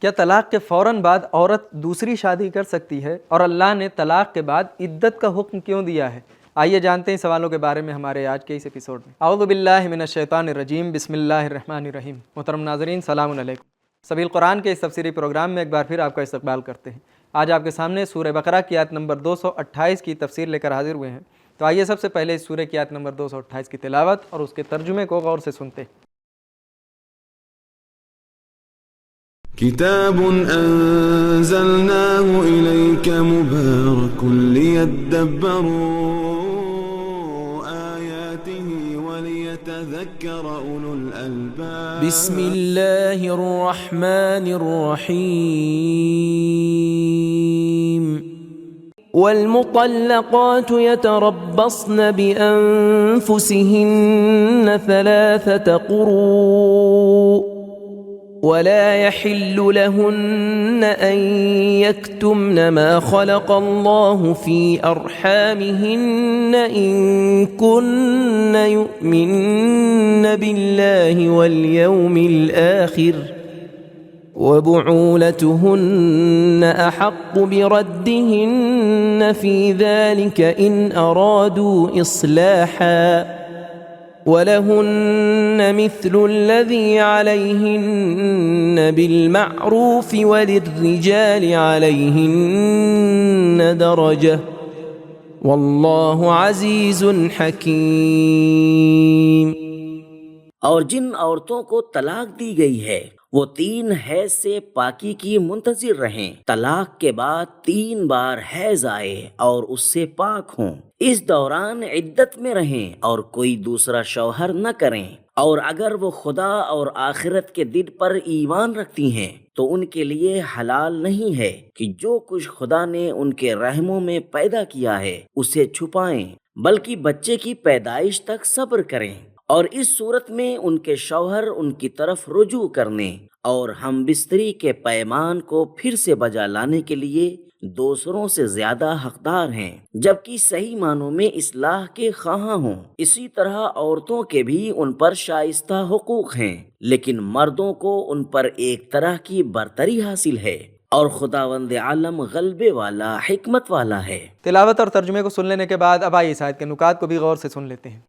کیا طلاق کے فوراً بعد عورت دوسری شادی کر سکتی ہے، اور اللہ نے طلاق کے بعد عدت کا حکم کیوں دیا ہے؟ آئیے جانتے ہیں سوالوں کے بارے میں ہمارے آج کے اس ایپیسوڈ میں۔ اعوذ باللہ من الشیطان الرجیم، بسم اللہ الرحمن الرحیم۔ محترم ناظرین، سلام علیکم۔ سبیل قرآن کے اس تفسیری پروگرام میں ایک بار پھر آپ کا استقبال کرتے ہیں۔ آج آپ کے سامنے سورہ بقرہ کی آیت نمبر 228 کی تفسیر لے کر حاضر ہوئے ہیں۔ تو آئیے سب سے پہلے اس سورہ کی آیت نمبر 228 کی تلاوت اور اس کے ترجمے کو غور سے سنتے ہیں۔ كتاب أنزلناه إليك مبارك ليدبروا آياته وليتذكر أولو الألباب بسم الله الرحمن الرحيم والمطلقات يتربصن بأنفسهن 3 قروء ولا يحل لهن أن يكتمن ما خلق الله في أرحامهن إن كن يؤمن بالله واليوم الآخر وبعولتهن أحق بردهن في ذلك إن أرادوا إصلاحا وَلَهُنَّ مِثْلُ الَّذِي عَلَيْهِنَّ بِالْمَعْرُوفِ وَلِلرِّجَالِ عَلَيْهِنَّ دَرَجَةٌ وَاللَّهُ عَزِيزٌ حَكِيمٌ۔ اور جن عورتوں کو طلاق دی گئی ہے وہ 3 حیض سے پاکی کی منتظر رہیں، طلاق کے بعد 3 بار حیض آئے اور اس سے پاک ہوں، اس دوران عدت میں رہیں اور کوئی دوسرا شوہر نہ کریں، اور اگر وہ خدا اور آخرت کے دن پر ایمان رکھتی ہیں تو ان کے لیے حلال نہیں ہے کہ جو کچھ خدا نے ان کے رحموں میں پیدا کیا ہے اسے چھپائیں، بلکہ بچے کی پیدائش تک صبر کریں، اور اس صورت میں ان کے شوہر ان کی طرف رجوع کرنے اور ہم بستری کے پیمان کو پھر سے بجا لانے کے لیے دوسروں سے زیادہ حقدار ہیں، جبکہ صحیح معنوں میں اصلاح کے خواہاں ہوں۔ اسی طرح عورتوں کے بھی ان پر شائستہ حقوق ہیں، لیکن مردوں کو ان پر ایک طرح کی برتری حاصل ہے، اور خداوند عالم غلبے والا، حکمت والا ہے۔ تلاوت اور ترجمے کو سن لینے کے بعد اب آئیے اس آیت کے نکات کو بھی غور سے سن لیتے ہیں۔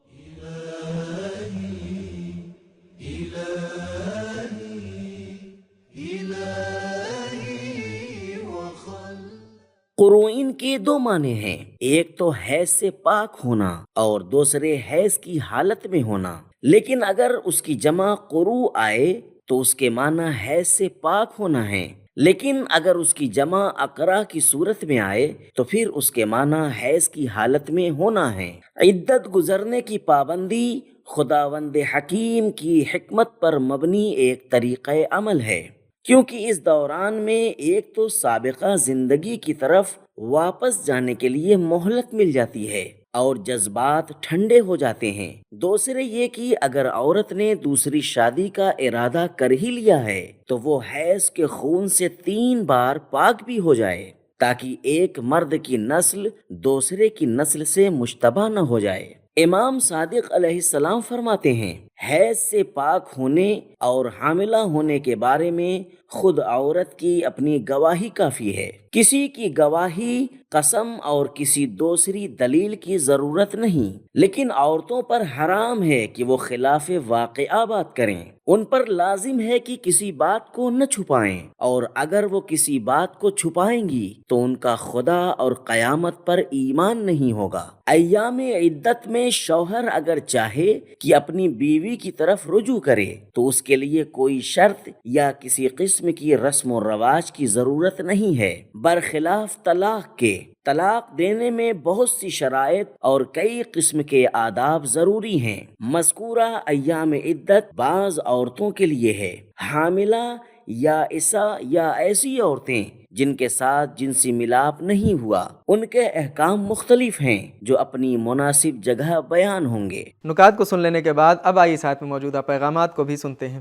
قروئین کے 2 معنی ہیں، ایک تو حیض سے پاک ہونا اور دوسرے حیض کی حالت میں ہونا، لیکن اگر اس کی جمع قروء آئے تو اس کے معنی حیض سے پاک ہونا ہے، لیکن اگر اس کی جمع اقرا کی صورت میں آئے تو پھر اس کے معنی حیض کی حالت میں ہونا ہے۔ عدت گزرنے کی پابندی خداوند حکیم کی حکمت پر مبنی ایک طریقہ عمل ہے، کیونکہ اس دوران میں ایک تو سابقہ زندگی کی طرف واپس جانے کے لیے مہلت مل جاتی ہے اور جذبات ٹھنڈے ہو جاتے ہیں، دوسرے یہ کہ اگر عورت نے دوسری شادی کا ارادہ کر ہی لیا ہے تو وہ حیض کے خون سے 3 بار پاک بھی ہو جائے، تاکہ ایک مرد کی نسل دوسرے کی نسل سے مشتبہ نہ ہو جائے۔ امام صادق علیہ السلام فرماتے ہیں، حیض سے پاک ہونے اور حاملہ ہونے کے بارے میں خود عورت کی اپنی گواہی کافی ہے، کسی کی گواہی، قسم اور کسی دوسری دلیل کی ضرورت نہیں، لیکن عورتوں پر حرام ہے کہ وہ خلاف واقعہ بات کریں، ان پر لازم ہے کہ کسی بات کو نہ چھپائیں، اور اگر وہ کسی بات کو چھپائیں گی تو ان کا خدا اور قیامت پر ایمان نہیں ہوگا۔ ایام عدت میں شوہر اگر چاہے کہ اپنی بیوی کی طرف رجوع کرے تو اس کے لیے کوئی شرط یا کسی قسم کی رسم و رواج کی ضرورت نہیں ہے، برخلاف طلاق کے۔ طلاق دینے میں بہت سی شرائط اور کئی قسم کے آداب ضروری ہیں۔ مذکورہ ایام عدت بعض عورتوں کے لیے ہے، حاملہ یا عیسیٰ یا ایسی عورتیں جن کے ساتھ جنسی ملاپ نہیں ہوا، ان کے احکام مختلف ہیں جو اپنی مناسب جگہ بیان ہوں گے۔ نکات کو سن لینے کے بعد اب آئیے ساتھ میں موجودہ پیغامات کو بھی سنتے ہیں۔